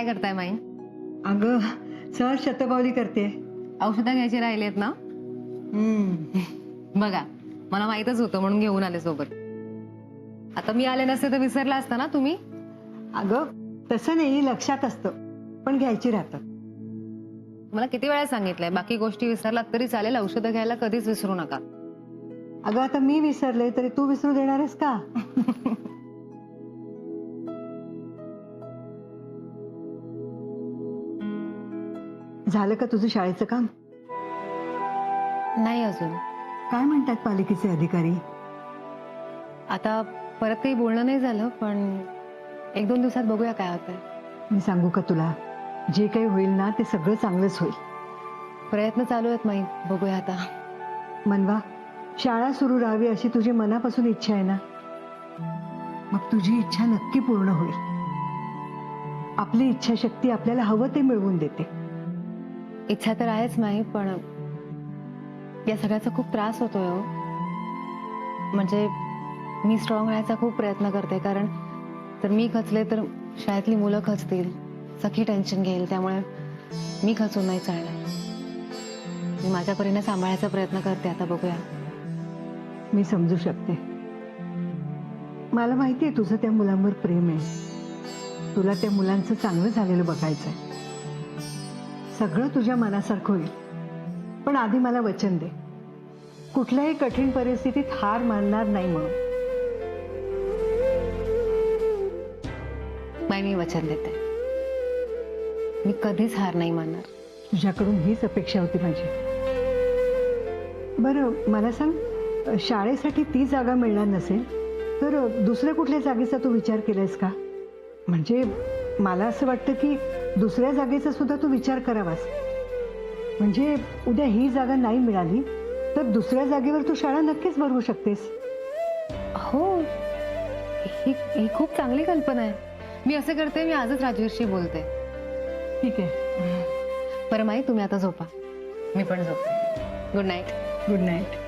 काय करताय माई? अगं सहज शतपावली करते. औषधं घ्यायची राहिलेत ना? बघा, मला माहीतच होतं म्हणून घेऊन आले सोबत. आता मी आले नसते तर विसरला असता ना तुम्ही? अगं तसं नाही, लक्षात असतं पण घ्यायची राहतात. मला किती वेळा सांगितलंय बाकी गोष्टी विसरलात तरी चालेल, औषधं घ्यायला कधीच विसरू नका. अगं आता मी विसरले तरी तू विसरू देणार आहेस का? झालं का तुझं शाळेचं काम? नाही अजून. काय म्हणतात पालिकेचे अधिकारी? आता परत काही बोलणं नाही झालं, पण 1-2 दिवसात बघूया काय होतंय. मी सांगू का तुला, जे काही होईल ना ते सगळं चांगलंच होईल. प्रयत्न चालू आहेत माई, बघूया आता. मनवा, शाळा सुरू राहावी अशी तुझी मनापासून इच्छा आहे ना? मग तुझी इच्छा नक्की पूर्ण होईल. आपली इच्छाशक्ती आपल्याला हवं ते मिळवून देते. इच्छा तर आहेच माई, पण या सगळ्याचा खूप त्रास होतोय हो. म्हणजे मी स्ट्रॉंग राहायचा खूप प्रयत्न करते, कारण जर मी खचले तर शाळेतली मुलं खचतील, सखी टेन्शन घेईल, त्यामुळे मी खचून नाही चालणार. मी माझ्या परीने सांभाळायचा प्रयत्न करते, आता बघूया. मी समजू शकते. मला माहिती आहे तुझं त्या मुलांवर प्रेम आहे. तुला त्या मुलांचं चांगलं झालेलं बघायचंय. सगळं तुझ्या मनासारखं होईल, पण आधी मला वचन दे, कुठल्याही कठीण परिस्थितीत हार मानणार नाही म्हणून. माई, मी वचन देते, मी कधीच हार नाही मानणार. तुझ्याकडून हीच अपेक्षा होती माझी. बरं मला सांग, शाळेसाठी ती जागा मिळणार नसेल तर दुसऱ्या कुठल्या जागेचा तू विचार केलायस का? म्हणजे मला असं वाटतं की दुसऱ्या जागेचा सुद्धा तू विचार करावास. म्हणजे उद्या ही जागा नाही मिळाली तर दुसऱ्या जागेवर तू शाळा नक्कीच भरवू शकतेस. हो, ही खूप चांगली कल्पना आहे. मी असं करते, मी आजच राजवीरशी बोलते. ठीक आहे. बरं माई, तुम्ही आता झोपा, मी पण झोपते. Good night. Good night.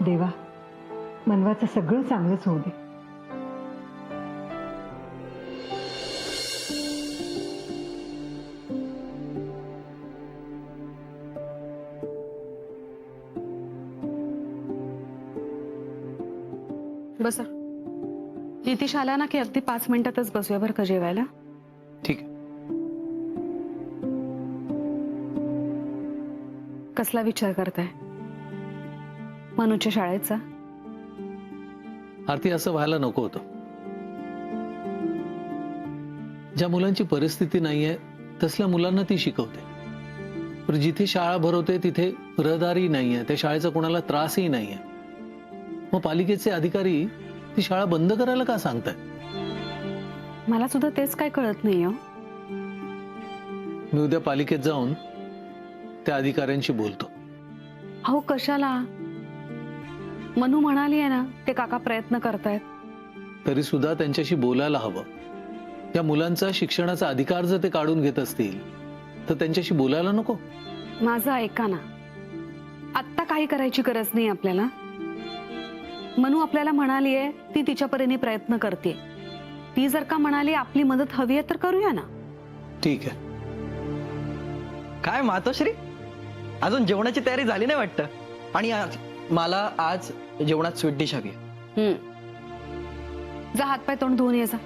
देवा, मनवाचं सगळं चांगलंच होऊ दे. बसा. नितीश आला ना की अगदी 5 मिनिटातच बसूया बरं का जेवायला. ठीक आहे. कसला विचार करताय? मनूच्या शाळेचा? आरती, असं व्हायला नको होतं. ज्या मुलांची परिस्थिती नाहीये तसल्या मुलांना ती शिकवते. पण जिथे शाळा भरवते तिथे रहदारी नाहीये, त्या शाळेचा कोणाला त्रासही नाहीये. मग पालिकेचे अधिकारी ती शाळा बंद करायला का सांगताय? मला सुद्धा तेच काय कळत नाही हो. मी उद्या पालिकेत जाऊन त्या अधिकाऱ्यांशी बोलतो. अहो कशाला? मनू म्हणाली आहे ना, ते काका प्रयत्न करतायत. तरी सुद्धा त्यांच्याशी बोलायला हवं. त्या मुलांचा शिक्षणाचा अधिकार जर ते काढून घेत असतील तर त्यांच्याशी बोलायला नको? माझं ऐका ना, आत्ता काही करायची गरज नाही आपल्याला. मनू आपल्याला म्हणाली आहे, ती तिच्या परीने प्रयत्न करते. ती जर का म्हणाली आपली मदत हवी आहे तर करूया ना. ठीक आहे. काय मातोश्री, अजून जेवणाची तयारी झाली नाही वाटतं. आणि मला आज जेवणात स्वीट डिश हवी आहे. जा हातपाय तोंड धुवून ये जा.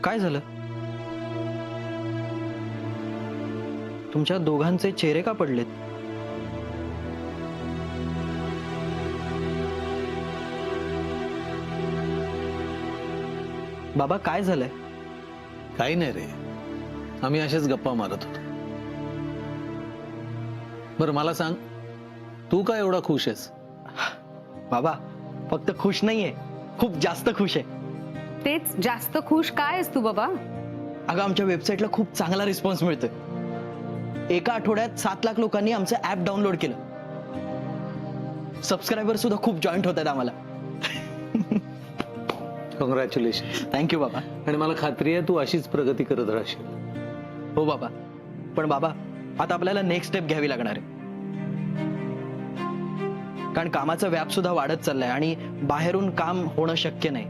काय झालं? तुमच्या दोघांचे चेहरे का पडलेत? बाबा काय झालंय? काही नाही रे, आम्ही असेच गप्पा मारत होतो. बरं मला सांग, तू काय एवढा खुश आहेस? बाबा फक्त खुश नाहीये, खूप जास्त खुश आहे. तेच, जास्त खुश काय आहेस तू बाबा? अगं आमच्या वेबसाईटला खूप चांगला रिस्पॉन्स मिळतोय. एका आठवड्यात 7 लाख लोकांनी आमचं ऍप डाउनलोड केलं. सबस्क्रायबर सुद्धा खूप जॉईंट होत आहेत आम्हाला. कॉंग्रॅच्युलेशन. थँक्यू बाबा. आणि मला खात्री आहे तू अशीच प्रगती करत राहशील. हो बाबा, पण बाबा आता आपल्याला नेक्स्ट स्टेप घ्यावी लागणार आहे, कारण कामाचा व्याप सुद्धा वाढत चाललाय आणि बाहेरून काम होणं शक्य नाही.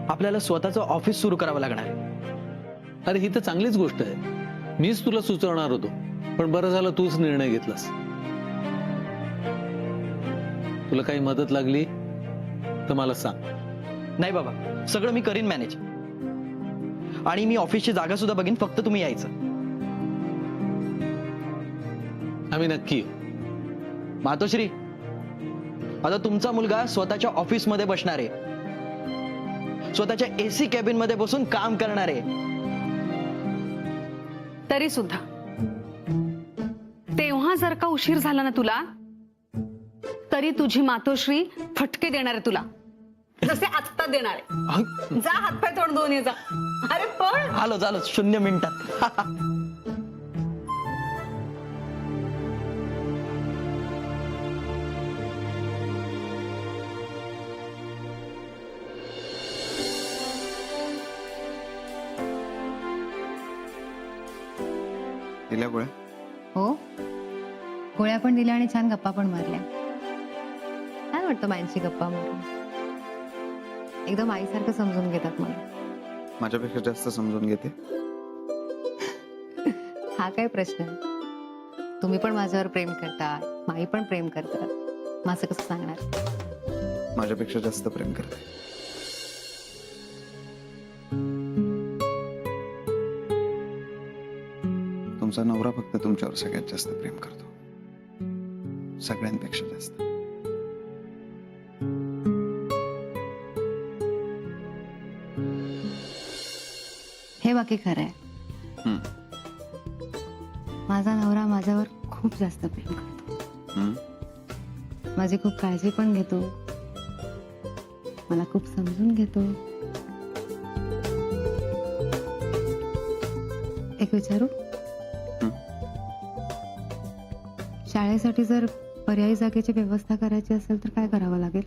आपल्याला स्वतःचं ऑफिस सुरू करावं लागणार आहे. अरे ही तर चांगलीच गोष्ट आहे. मीच तुला सुचवणार होतो, पण बरं झालं तूच निर्णय घेतलास. तुला काही मदत लागली तर मला सांग. नाही बाबा, सगळं मी करीन मॅनेज, आणि मी ऑफिसची जागा सुद्धा बघीन, फक्त तुम्ही यायचं. आम्ही नक्की येऊ. मातोश्री, आता तुमचा मुलगा स्वतःच्या ऑफिस मध्ये बसणार आहे, स्वतःच्या एसी कॅबिन मध्ये बसून काम करणार आहे. तरी सुद्धा तेव्हा जर का उशीर झाला ना तुला, तरी तुझी मातोश्री फटके देणार आहे तुला, जसे आत्ता देणार आहे. जा हातपाय तोंड धुवून ये जा. अरे पण आलो झालो 0 मिनिटात. दिल्या गोळ्या? हो, गोळ्या पण दिल्या आणि छान गप्पा पण मारल्या. छान वाटतं मायांशी गप्पा मारून. एकदम आईसारखं समजून घेतात मला. माझ्यापेक्षा जास्त समजून घेते. हा काय प्रश्न आहे? तुम्ही पण माझ्यावर प्रेम करता, माई पण प्रेम करतात. मग असं कसं सांगणार? माझ्यापेक्षा जास्त प्रेम करते. तुमचा नवरा फक्त तुमच्यावर सगळ्यात जास्त प्रेम करतो, सगळ्यांपेक्षा जास्त. हे बाकी खरं आहे. हम्म. माझा नवरा माझ्यावर खूप जास्त प्रेम करतो. हम्म? माझी खूप काळजी पण घेतो, मला खूप समजून घेतो. एक विचारू? शाळेसाठी जर पर्यायी जागेची व्यवस्था करायची असेल तर काय करावं लागेल?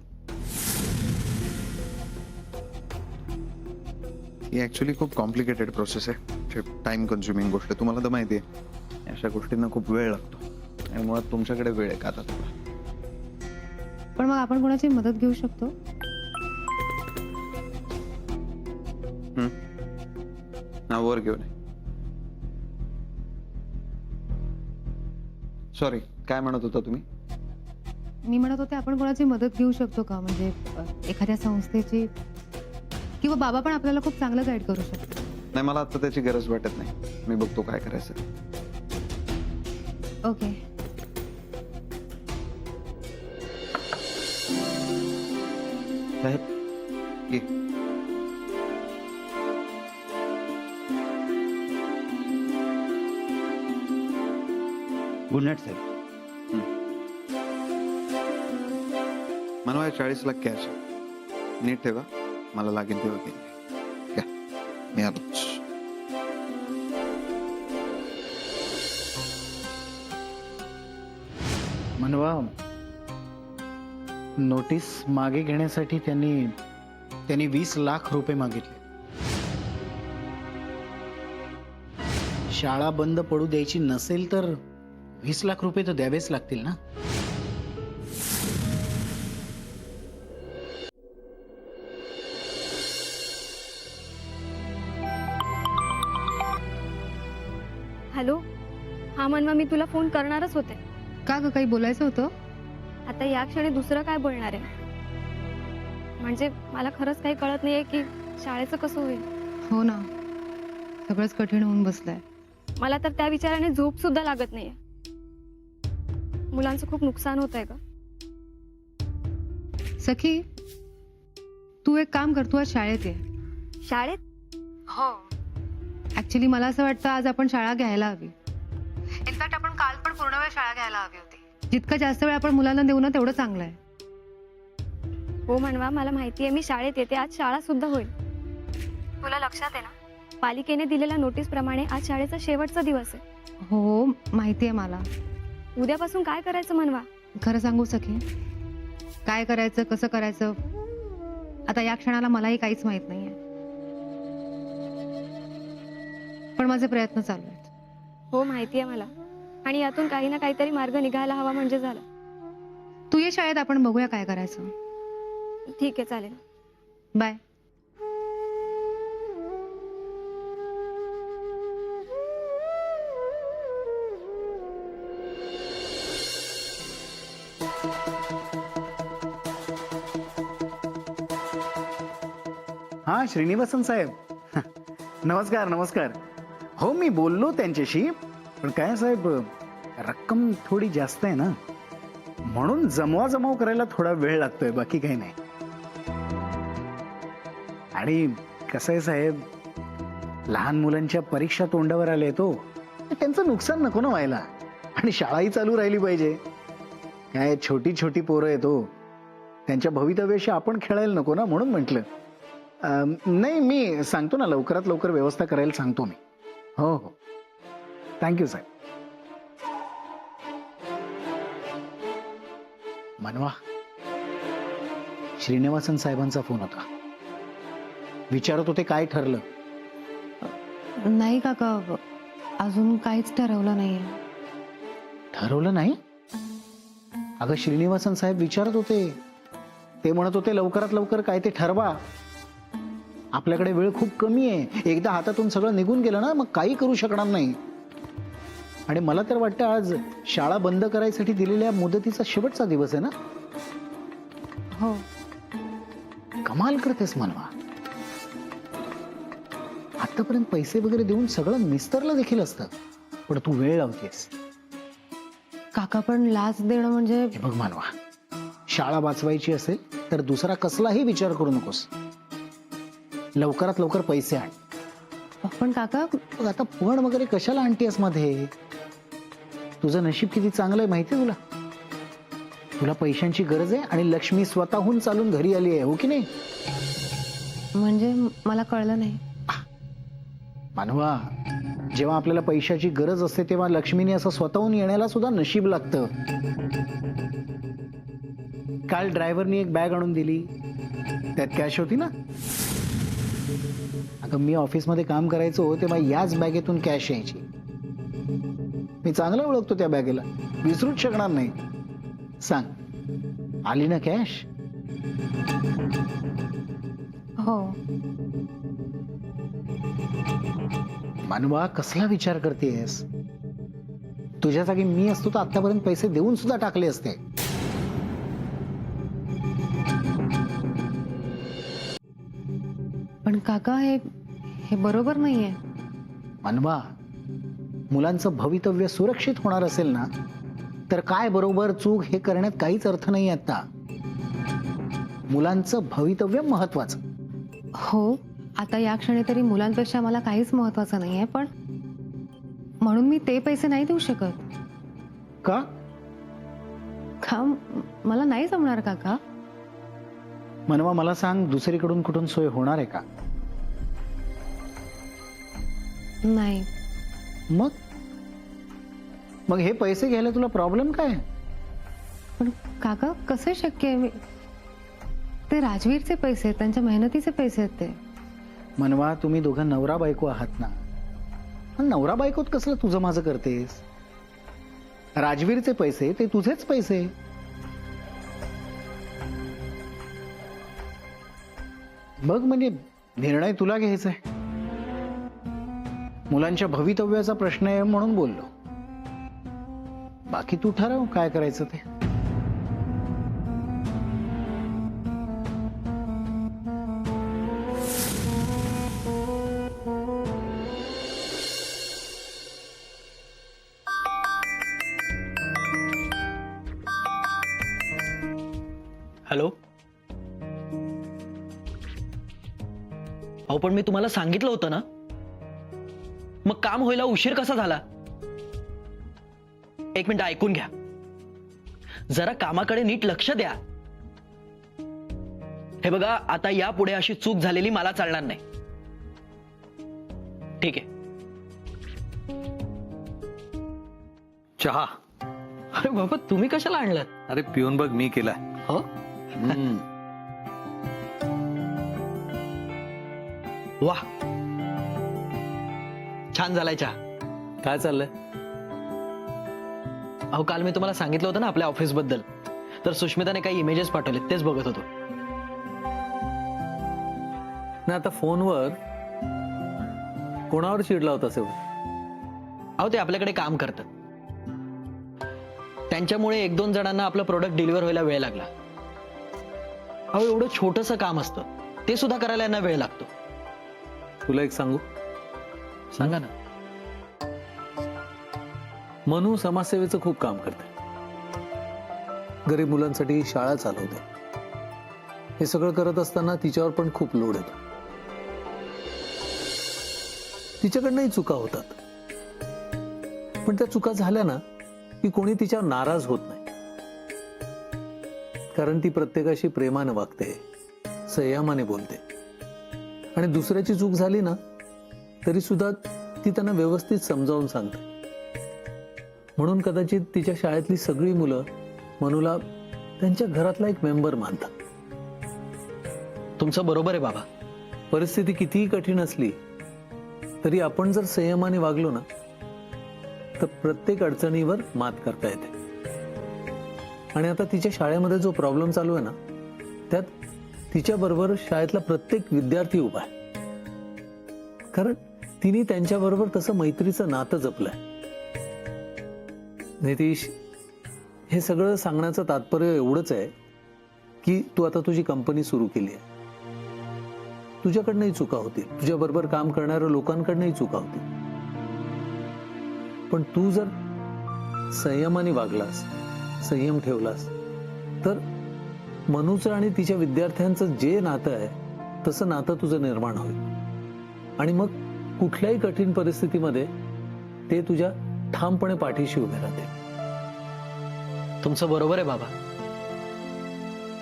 ही ऍक्च्युली खूप कॉम्प्लिकेटेड प्रोसेस आहे, टाइम कन्झ्युमिंग गोष्ट. तुम्हाला तर माहिती आहे, अशा गोष्टींना खूप वेळ लागतो. आणि मुळात तुमच्याकडे वेळ आहे का आता तुम्हाला? पण मग आपण कोणाची मदत घेऊ शकतो? वर घेऊन सॉरी, काय म्हणत होता तुम्ही? मी म्हणत होते आपण कोणाची मदत घेऊ शकतो का, म्हणजे एखाद्या संस्थेची, किंवा बाबा पण आपल्याला खूप चांगलं गाईड करू शकतो. नाही, मला आता त्याची गरज वाटत नाही. मी बघतो काय करायचं. ओके. साहेब, ये. गुड नाईट साहेब. मनवा 40 लाख कॅश. नीट ठेवा, मला लागेल तेव्हा घेईन. घ्या, मी आलोच. मनवा, नोटीस मागे घेण्यासाठी त्यांनी 20 लाख रुपये मागितले. शाळा बंद पडू द्यायची नसेल तर 20 लाख रुपये तर द्यावेच लागतील ना. हॅलो, हा मनवा, मी तुला फोन करणारच होते. का ग, काही बोलायचं होतं? आता या क्षणी दुसरं काय बोलणार आहे? म्हणजे मला खरंच काही कळत नाहीये की शाळेचं कसं होईल. हो ना, सगळंच कठीण होऊन बसलंय. मला तर त्या विचाराने झोप सुद्धा लागत नाहीये. मुलांचं खूप नुकसान होत आहे का? सखी, तू एक काम कर, तू आज शाळेत ये. शाळेत? हो. ऍक्च्युली मला असं वाटतं आज आपण शाळा घ्यायला हवी. इनफॅक्ट आपण काल पण पूर्ण वेळ शाळा घ्यायला हवी होती. जितका जास्त वेळ आपण मुलांना देऊ ना तेवढं चांगलं आहे. हो मनवा, मला माहिती आहे, मी शाळेत येते. आज शाळा सुद्धा होईल. तुला लक्षात आहे ना, पालिकेने दिलेल्या नोटीस प्रमाणे आज शाळेचा शेवटचा दिवस आहे. हो, माहिती आहे मला. उद्यापासून काय करायचं मनवा? खरं सांगू सखी, काय करायचं, कसं करायचं, आता या क्षणाला मलाही काहीच माहित नाहीये, पण माझे प्रयत्न चालू आहेत. हो माहिती आहे मला. आणि यातून काही ना काहीतरी मार्ग निघायला हवा म्हणजे झालं. तू ये शाळेत, आपण बघूया काय करायचं. ठीक आहे, चालेल. बाय. हा, श्रीनिवासन साहेब. नमस्कार नमस्कार. हो, मी बोललो त्यांच्याशी, पण काय साहेब, रक्कम थोडी जास्त आहे ना, म्हणून जमवाजमव करायला थोडा वेळ लागतोय, बाकी काही नाही. आणि कसं आहे साहेब, लहान मुलांच्या परीक्षा तोंडावर आले तो, त्यांचं नुकसान नको ना व्हायला, आणि शाळाही चालू राहिली पाहिजे. काय छोटी छोटी पोरं आहे तो, त्यांच्या भवितव्याशी आपण खेळायला नको ना, म्हणून म्हटलं. नाही, मी सांगतो ना, लवकरात लवकर व्यवस्था करायला सांगतो मी. हो हो, थँक्यू साहेब. मनवा, श्रीनिवासन साहेबांचा फोन होता. विचारत होते काय ठरलं. नाही काका, अजून काहीच ठरवलं नाहीये. ठरवलं नाही? अगं, श्रीनिवासन साहेब विचारत होते. ते म्हणत होते लवकरात लवकर काय ते ठरवा. आपल्याकडे वेळ खूप कमी आहे. एकदा हातातून सगळं निघून गेलं ना, मग काही करू शकणार नाही. आणि मला तर वाटतं आज शाळा बंद करायसाठी दिलेल्या मुदतीचा शेवटचा दिवस आहे ना. हो. कमाल करतेस मनवा. आतापर्यंत पैसे वगैरे देऊन सगळं निस्तरलं देखील असतं, पण तू वेळ लावतेस. काका, पण लाच देणं म्हणजे. हे बघ मानवा, शाळा वाचवायची असेल तर दुसरा कसलाही विचार करू नकोस. लवकरात लवकर पैसे आण. पण काका. बघ, आता पण वगैरे कशाला आणतेस मध्ये. तुझं नशीब किती चांगलं आहे माहितीये तुला. तुला पैशांची गरज आहे आणि लक्ष्मी स्वतःहून चालून घरी आली आहे, हो की नाही. म्हणजे मला कळलं नाही. मानवा, जेव्हा आपल्याला पैशाची गरज असते तेव्हा लक्ष्मीने असं स्वतःहून येण्याला सुद्धा नशीब लागतं. काल ड्रायव्हरनी एक बॅग आणून दिली, त्यात कॅश होती ना. अगं, मी ऑफिसमध्ये काम करायचो तेव्हा याच बॅगेतून कॅश यायची. मी चांगलं ओळखतो त्या बॅगेला, विसरूच शकणार नाही. सांग, आली ना कॅश? हो. मानवा, कसला विचार करतेस. तुझ्या जागी मी असतो तर आतापर्यंत पैसे देऊन सुद्धा टाकले असते. पण काका, हे बरोबर नाहीये. मानवा, मुलांचं भवितव्य सुरक्षित होणार असेल ना, तर काय बरोबर चूक हे करण्यात काहीच अर्थ नाही. आता मुलांचं भवितव्य महत्वाचं. हो, आता या क्षणी तरी मुलांपेक्षा मला काहीच महत्वाचं नाहीये, पण म्हणून मी ते पैसे नाही देऊ शकत. का? मला नाही जमणार काका. मनवा, मला सांग, दुसरीकडून कुठून सोय होणार आहे का? नाही. मग हे पैसे घ्यायला तुला प्रॉब्लेम काय? पण काका, कसं शक्य आहे? ते राजवीरचे पैसे आहेत, त्यांच्या मेहनतीचे पैसे आहेत ते. मनवा, तुम्ही दोघं नवरा बायको आहात ना. नवरा बायकोत कसलं तुझं माझं करतेस? राजवीरचे पैसे ते तुझेच पैसे. बघ, म्हणजे निर्णय तुला घ्यायचा आहे. मुलांच्या भवितव्याचा प्रश्न आहे म्हणून बोललो. बाकी तू ठरव काय करायचं ते. हॅलो. अहो, पण मी तुम्हाला सांगितलं होतं ना, मग काम व्हायला उशीर कसा झाला? एक मिनिट ऐकून घ्या. जरा कामाकडे नीट लक्ष द्या. हे बघा, आता यापुढे अशी चूक झालेली मला चालणार नाही. ठीक आहे. चहा. अरे बाबा, तुम्ही कशाला आणलात? अरे पिऊन बघ, मी केलाय. हो. वा, छान झालाय चहा. काय चाललंय? अहो काल मी तुम्हाला सांगितलं होतं ना आपल्या ऑफिस बद्दल, तर सुष्मिताने काही इमेजेस पाठवले, तेच बघत होतो. ना आता फोनवर कोणावर चिडला होता सेव? अहो ते आपल्याकडे काम करतात, त्यांच्यामुळे 1-2 जणांना आपलं प्रोडक्ट डिलिव्हर व्हायला वेळ लागला. अहो एवढं छोटंसं काम असतं, ते सुद्धा करायला यांना वेळ लागतो. तुला एक सांगू, सांगा ना. मनू समाजसेवेचं खूप काम करते. गरीब मुलांसाठी शाळा चालवते. हे सगळं करत असताना तिच्यावर पण खूप लोड येतो. तिच्याकडनंही चुका होतात, पण त्या चुका झाल्या ना की कोणी तिच्यावर नाराज होत नाही, कारण ती प्रत्येकाशी प्रेमाने वागते, संयमाने बोलते. आणि दुसऱ्याची चूक झाली ना तरी सुद्धा ती त्यांना व्यवस्थित समजावून सांगते. म्हणून कदाचित तिच्या शाळेतली सगळी मुलं मनूला त्यांच्या घरातला एक मेंबर मानतात. तुमचं बरोबर आहे बाबा. परिस्थिती कितीही कठीण असली तरी आपण जर संयमाने वागलो ना तर प्रत्येक अडचणीवर मात करता येते. आणि आता तिच्या शाळेमध्ये जो प्रॉब्लेम चालू आहे ना त्यात तिच्या बरोबर शाळेतला प्रत्येक विद्यार्थी उभा आहे, कारण तिने त्यांच्या बरोबर तसं मैत्रीचं नातं जपलंय. नितीश, हे सगळं सांगण्याचं तात्पर्य एवढंच आहे की तू आता तुझी कंपनी सुरू केली आहे. तुझ्याकडनंही चुका होतील, तुझ्या बरोबर काम करणाऱ्या लोकांकडनंही चुका होतील, पण तू जर संयमाने वागलास, संयम ठेवलास तर मनूचं आणि तिच्या विद्यार्थ्यांचं जे नातं आहे तसं नातं तुझं निर्माण होईल. आणि मग कुठल्याही कठीण परिस्थितीमध्ये ते तुझ्या ठामपणे पाठीशी उभे राहते. तुमचं बरोबर आहे बाबा.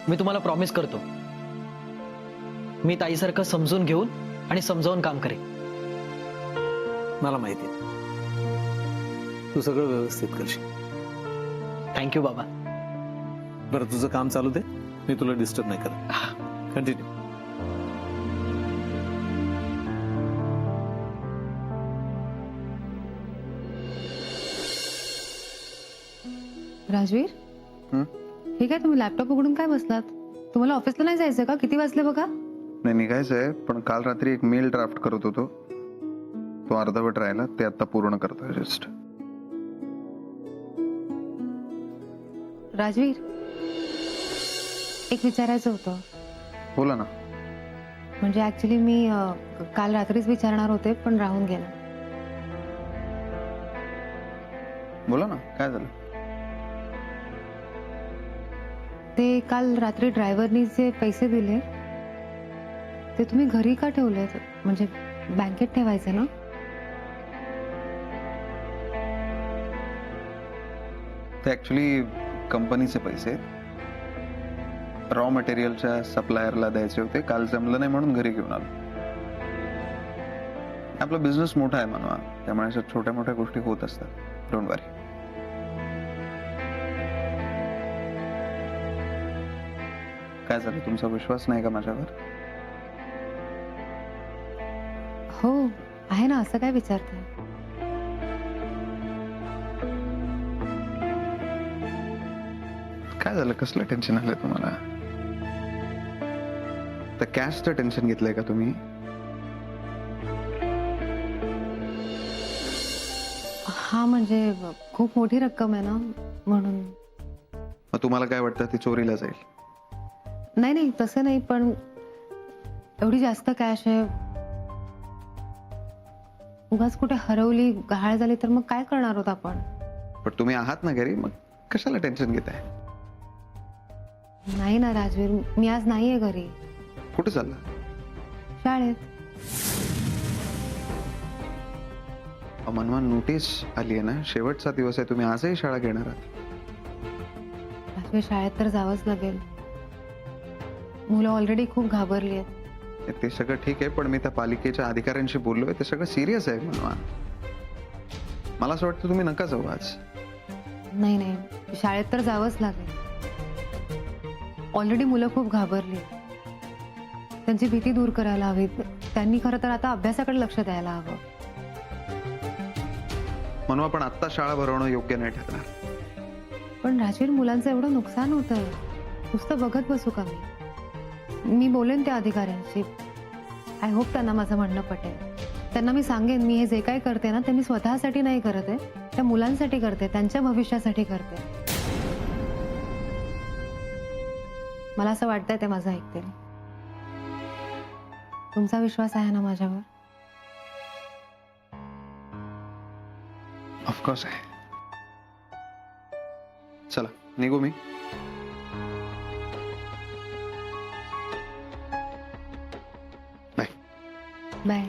मी तुम्हाला प्रॉमिस करतो, मी ताईसारखं समजून घेऊन आणि समजावून काम करेन. मला माहिती आहे तू सगळं व्यवस्थित करशील. थँक्यू बाबा. बरं, तुझं काम चालू दे, मी तुला डिस्टर्ब नाही करत. कंटिन्यू. राजवीर, हे काय तुम्ही लॅपटॉप उघडून काय बसलात? तुम्हाला ऑफिसला नाही जायचं का? किती वाजले बघा. नाही, निघायचंय, पण काल रात्री एक मेल ड्राफ्ट करत होतो, तो अर्धवट राहिला, ते आता पूर्ण करतोय जस्ट. राजवीर, एक विचारायचं होतं. बोला ना. म्हणजे ऍक्च्युली मी काल रात्रीच विचारणार होते पण राहून गेलं. बोला ना, काय झालं? ते काल रात्री ड्रायव्हरनी जे पैसे दिले ते तुम्ही घरी का ठेवले? म्हणजे बँकेत ठेवायचे ना? ते ऍक्च्युली कंपनीचे पैसे रॉ मटेरियलच्या सप्लायरला द्यायचे होते. काल जमलं नाही म्हणून घरी घेऊन आलो. आपला बिझनेस मोठा आहे म्हणा, त्यामुळे अशा छोट्या मोठ्या गोष्टी होत असतात. डोंट वरी. काय झालं, तुमचा विश्वास नाही का माझ्यावर? हो आहे ना, असं काय विचारताय? काय झालं, कसलं टेन्शन आलंय तुम्हाला? तर कॅशचं टेन्शन घेतलंय का तुम्ही? हा म्हणजे खूप मोठी रक्कम आहे ना, म्हणून. मग तुम्हाला काय वाटतं ती चोरीला जाईल? नाही नाही, तसं नाही, पण एवढी जास्त कॅश आहे, उगाच कुठे हरवली, गहाळ झाली तर मग काय करणार आहोत आपण? पण तुम्ही आहात ना घरी, मग कशाला टेन्शन घेताय? नाही ना राजवीर, मी आज नाहीये घरी, कुठे चालला? शाळेत. मनवा, नोटीस आली आहे ना, शेवटचा दिवस आहे, तुम्ही आजही शाळा घेणार आहात? राजवीर, शाळेत तर जावंच लागेल. मुलं ऑलरेडी खूप घाबरली आहेत. ते सगळं ठीक आहे, पण मी त्या पालिकेच्या अधिकाऱ्यांशी बोललोय, ते सगळं सिरियस आहे मनवा. मला असं वाटतं तुम्ही नका जाऊ आज. नाही नाही, शाळेत तर जावंच लागेल. ऑलरेडी मुलं खूप घाबरली, त्यांची भीती दूर करायला हवी. त्यांनी खरं तर आता अभ्यासाकडे लक्ष द्यायला हवं. मनवा, पण आत्ता शाळा भरवणं योग्य नाही ठरणार. पण राजवीर, मुलांचं एवढं नुकसान होतंय, नुसतं बघत बसू का मी बोलेन त्या अधिकाऱ्यांशी. आय होप त्यांना माझं म्हणणं पटेल. त्यांना मी सांगेन मी हे जे काही करते ना ते मी स्वतःसाठी नाही करत आहे, त्या मुलांसाठी करते, त्यांच्या भविष्यासाठी करते. मला असं वाटतंय ते माझं ऐकतील. तुमचा विश्वास आहे ना माझ्यावर? ऑफकोर्स आहे. चला निघू मी. बाय.